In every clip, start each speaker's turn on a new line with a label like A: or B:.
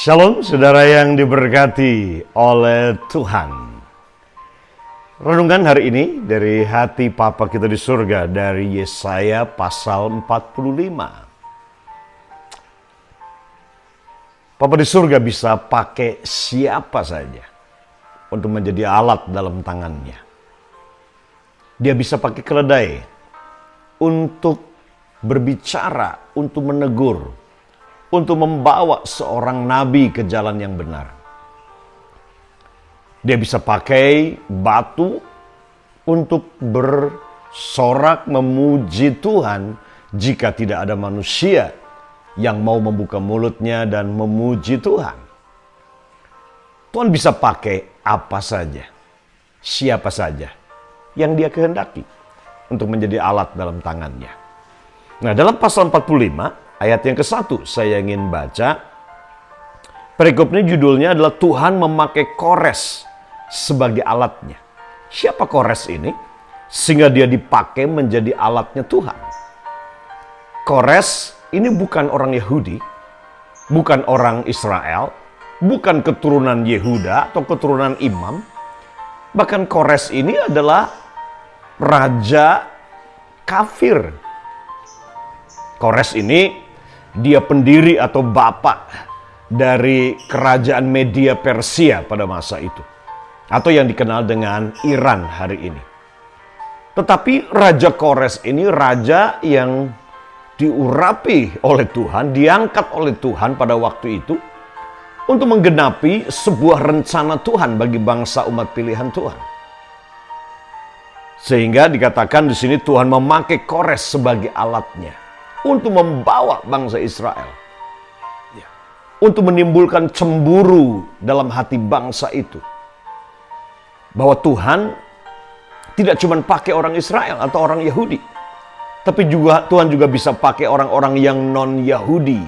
A: Shalom saudara yang diberkati oleh Tuhan. Renungan hari ini dari hati Papa kita di surga dari Yesaya pasal 45. Papa di surga bisa pakai siapa saja untuk menjadi alat dalam tangannya. Dia bisa pakai keledai untuk berbicara, untuk menegur, untuk membawa seorang nabi ke jalan yang benar. Dia bisa pakai batu untuk bersorak memuji Tuhan jika tidak ada manusia yang mau membuka mulutnya dan memuji Tuhan. Tuhan bisa pakai apa saja, siapa saja yang dia kehendaki untuk menjadi alat dalam tangannya. Nah, dalam pasal 45 ayat yang ke-1 saya ingin baca. Perikop ini judulnya adalah Tuhan memakai Kores sebagai alatnya. Siapa Kores ini? Sehingga dia dipakai menjadi alatnya Tuhan. Kores ini bukan orang Yahudi, bukan orang Israel, bukan keturunan Yehuda atau keturunan imam. Bahkan Kores ini adalah raja kafir. Kores ini dia pendiri atau bapak dari kerajaan Media Persia pada masa itu. Atau yang dikenal dengan Iran hari ini. Tetapi Raja Kores ini raja yang diurapi oleh Tuhan, diangkat oleh Tuhan pada waktu itu untuk menggenapi sebuah rencana Tuhan bagi bangsa umat pilihan Tuhan. Sehingga dikatakan di sini Tuhan memakai Kores sebagai alatnya untuk membawa bangsa Israel. Untuk menimbulkan cemburu dalam hati bangsa itu. Bahwa Tuhan tidak cuma pakai orang Israel atau orang Yahudi. Tapi juga Tuhan juga bisa pakai orang-orang yang non-Yahudi.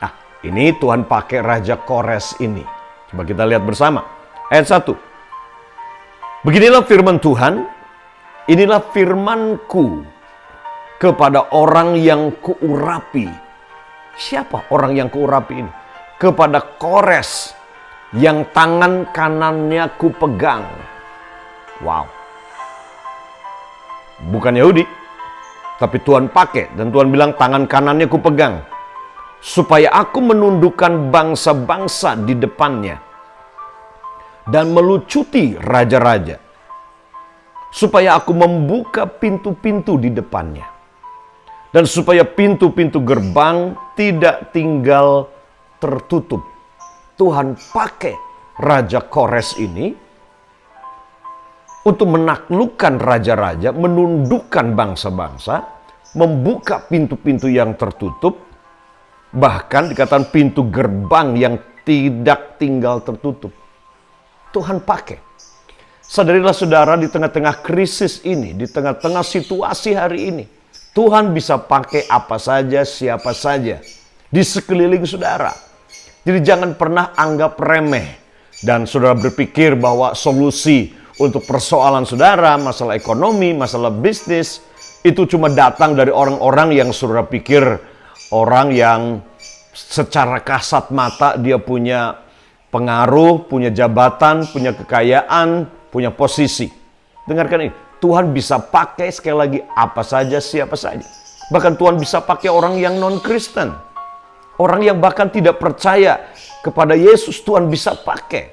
A: Nah, ini Tuhan pakai Raja Kores ini. Coba kita lihat bersama. Ayat 1. Beginilah firman Tuhan. Inilah firmanku kepada orang yang kuurapi. Siapa orang yang kuurapi ini? Kepada Kores yang tangan kanannya kupegang. Wow. Bukan Yahudi, tapi Tuhan pakai dan Tuhan bilang tangan kanannya kupegang. Supaya aku menundukkan bangsa-bangsa di depannya dan melucuti raja-raja. Supaya aku membuka pintu-pintu di depannya. Dan supaya pintu-pintu gerbang tidak tinggal tertutup. Tuhan pakai Raja Kores ini untuk menaklukkan raja-raja, menundukkan bangsa-bangsa, membuka pintu-pintu yang tertutup, bahkan dikatakan pintu gerbang yang tidak tinggal tertutup. Tuhan pakai. Sadarilah saudara, di tengah-tengah krisis ini, di tengah-tengah situasi hari ini, Tuhan bisa pakai apa saja, siapa saja di sekeliling saudara. Jadi jangan pernah anggap remeh. Dan saudara berpikir bahwa solusi untuk persoalan saudara, masalah ekonomi, masalah bisnis, itu cuma datang dari orang-orang yang saudara pikir orang yang secara kasat mata dia punya pengaruh, punya jabatan, punya kekayaan, punya posisi. Dengarkan ini. Tuhan bisa pakai sekali lagi apa saja, siapa saja. Bahkan Tuhan bisa pakai orang yang non-Kristen. Orang yang bahkan tidak percaya kepada Yesus, Tuhan bisa pakai.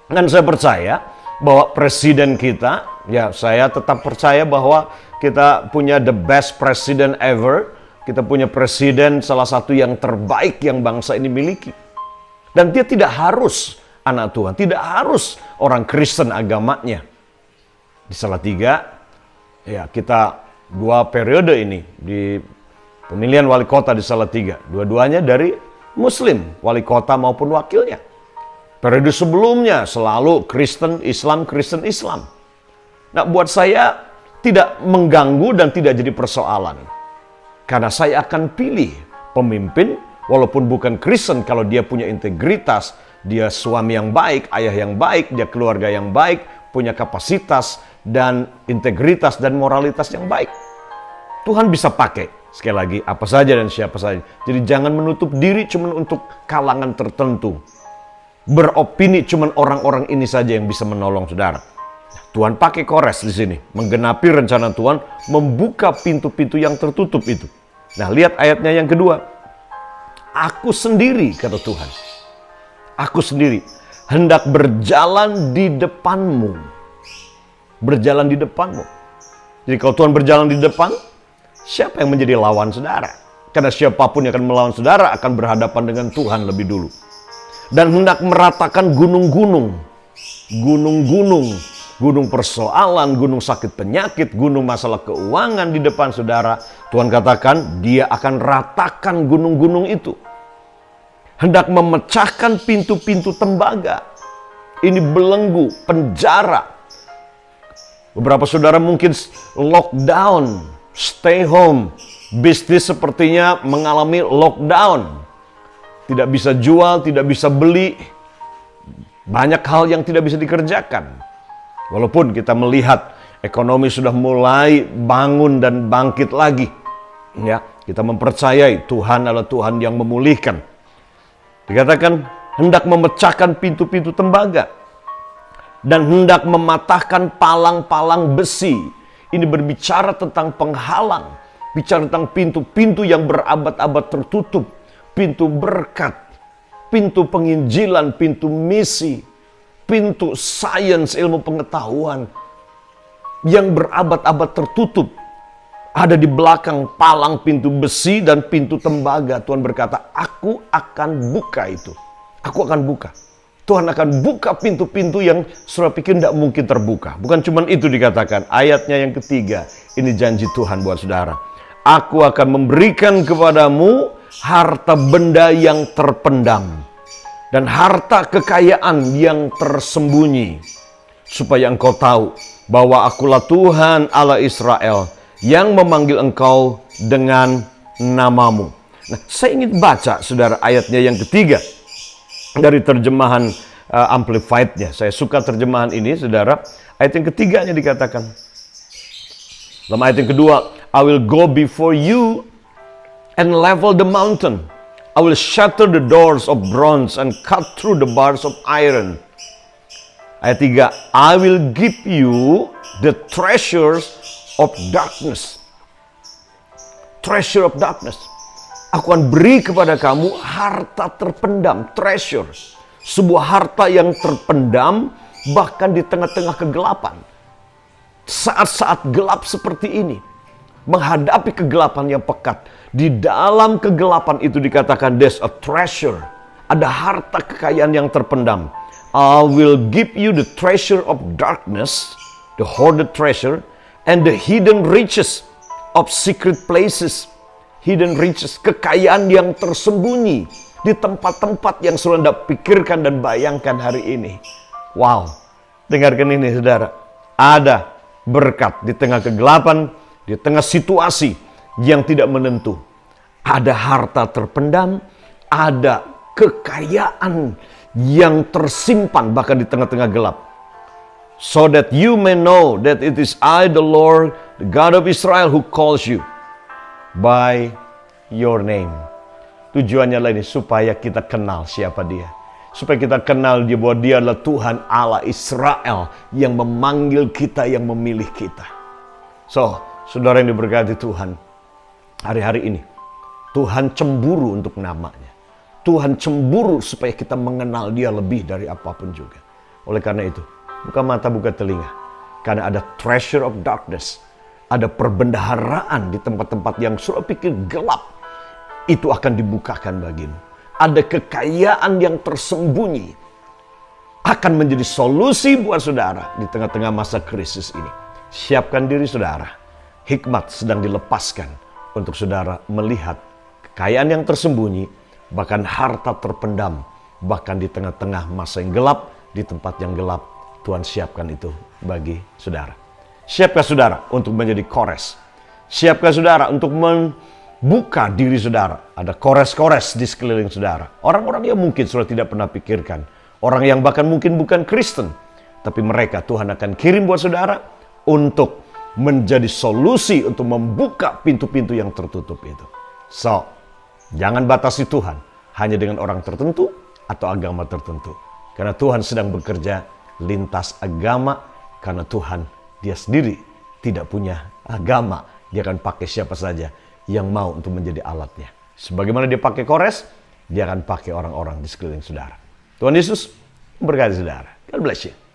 A: Dan saya percaya bahwa presiden kita, ya saya tetap percaya bahwa kita punya the best president ever. Kita punya presiden salah satu yang terbaik yang bangsa ini miliki. Dan dia tidak harus anak Tuhan, tidak harus orang Kristen agamanya. Di Salatiga, ya kita 2 periode ini di pemilihan wali kota di Salatiga. Dua-duanya dari Muslim, wali kota maupun wakilnya. Periode sebelumnya selalu Kristen, Islam, Kristen, Islam. Nah, buat saya tidak mengganggu dan tidak jadi persoalan. Karena saya akan pilih pemimpin, walaupun bukan Kristen, kalau dia punya integritas, dia suami yang baik, ayah yang baik, dia keluarga yang baik, punya kapasitas dan integritas dan moralitas yang baik. Tuhan bisa pakai Sekali lagi, apa saja dan siapa saja. Jadi jangan menutup diri cuma untuk kalangan tertentu. Beropini cuma orang-orang ini saja yang bisa menolong saudara. Tuhan pakai Kores di sini, menggenapi rencana Tuhan, membuka pintu-pintu yang tertutup itu. Nah, lihat ayatnya yang kedua. Aku sendiri, kata Tuhan. Aku sendiri hendak berjalan di depanmu. Berjalan di depanmu. Jadi kalau Tuhan berjalan di depan, siapa yang menjadi lawan saudara? Karena siapapun yang akan melawan saudara akan berhadapan dengan Tuhan lebih dulu. Dan hendak meratakan gunung-gunung. Gunung-gunung. Gunung persoalan, gunung sakit penyakit, gunung masalah keuangan di depan saudara. Tuhan katakan dia akan ratakan gunung-gunung itu. Hendak memecahkan pintu-pintu tembaga. Ini belenggu, penjara. Beberapa saudara mungkin lockdown, stay home. Bisnis sepertinya mengalami lockdown. Tidak bisa jual, tidak bisa beli. Banyak hal yang tidak bisa dikerjakan. Walaupun kita melihat ekonomi sudah mulai bangun dan bangkit lagi. Ya, kita mempercayai Tuhan adalah Tuhan yang memulihkan. Dikatakan hendak memecahkan pintu-pintu tembaga. Dan hendak mematahkan palang-palang besi. Ini berbicara tentang penghalang. Bicara tentang pintu-pintu yang berabad-abad tertutup. Pintu berkat. Pintu penginjilan, pintu misi. Pintu sains, ilmu pengetahuan yang berabad-abad tertutup. Ada di belakang palang pintu besi dan pintu tembaga. Tuhan berkata, aku akan buka itu. Aku akan buka. Tuhan akan buka pintu-pintu yang saudara pikir tidak mungkin terbuka. Bukan cuma itu dikatakan. Ayatnya yang ketiga. Ini janji Tuhan buat saudara. Aku akan memberikan kepadamu harta benda yang terpendam. Dan harta kekayaan yang tersembunyi. Supaya engkau tahu bahwa akulah Tuhan Allah Israel yang memanggil engkau dengan namamu. Nah, saya ingin baca saudara ayatnya yang ketiga. Dari terjemahan Amplified-nya. Saya suka terjemahan ini saudara. Ayat yang ketiganya dikatakan. Dalam ayat yang kedua. I will go before you and level the mountain. I will shatter the doors of bronze and cut through the bars of iron. Ayat 3. I will give you the treasures of darkness. Treasure of darkness. Aku akan beri kepada kamu harta terpendam. Treasure. Sebuah harta yang terpendam bahkan di tengah-tengah kegelapan. Saat-saat gelap seperti ini. Menghadapi kegelapan yang pekat. Di dalam kegelapan itu dikatakan there's a treasure. Ada harta kekayaan yang terpendam. I will give you the treasure of darkness, the hoarded treasure, and the hidden riches of secret places. Hidden riches, kekayaan yang tersembunyi di tempat-tempat yang sudah Anda pikirkan dan bayangkan hari ini. Wow, dengarkan ini saudara. Ada berkat di tengah kegelapan, di tengah situasi yang tidak menentu. Ada harta terpendam, ada kekayaan yang tersimpan bahkan di tengah-tengah gelap. So that you may know that it is I, the Lord, the God of Israel, who calls you by your name. Tujuannya adalah ini, supaya kita kenal siapa dia. Supaya kita kenal dia bahwa dia adalah Tuhan Allah Israel yang memanggil kita, yang memilih kita. So, saudara yang diberkati Tuhan, hari-hari ini Tuhan cemburu untuk namanya. Tuhan cemburu supaya kita mengenal dia lebih dari apapun juga. Oleh karena itu, buka mata, buka telinga. Karena ada treasure of darkness. Ada perbendaharaan di tempat-tempat yang sudah pikir gelap. Itu akan dibukakan bagimu. Ada kekayaan yang tersembunyi. Akan menjadi solusi buat saudara di tengah-tengah masa krisis ini. Siapkan diri saudara. Hikmat sedang dilepaskan untuk saudara melihat kekayaan yang tersembunyi, bahkan harta terpendam, bahkan di tengah-tengah masa yang gelap, di tempat yang gelap, Tuhan siapkan itu bagi saudara. Siapkah saudara untuk menjadi Kores? Siapkah saudara untuk membuka diri saudara? Ada Kores-Kores di sekeliling saudara. Orang-orang yang mungkin sudah tidak pernah pikirkan. Orang yang bahkan mungkin bukan Kristen. Tapi mereka Tuhan akan kirim buat saudara untuk menjadi solusi untuk membuka pintu-pintu yang tertutup itu. So, jangan batasi Tuhan hanya dengan orang tertentu atau agama tertentu. Karena Tuhan sedang bekerja lintas agama, karena Tuhan dia sendiri tidak punya agama. Dia akan pakai siapa saja yang mau untuk menjadi alatnya. Sebagaimana dia pakai Kores, dia akan pakai orang-orang di sekeliling saudara. Tuhan Yesus memberkati saudara. God bless you.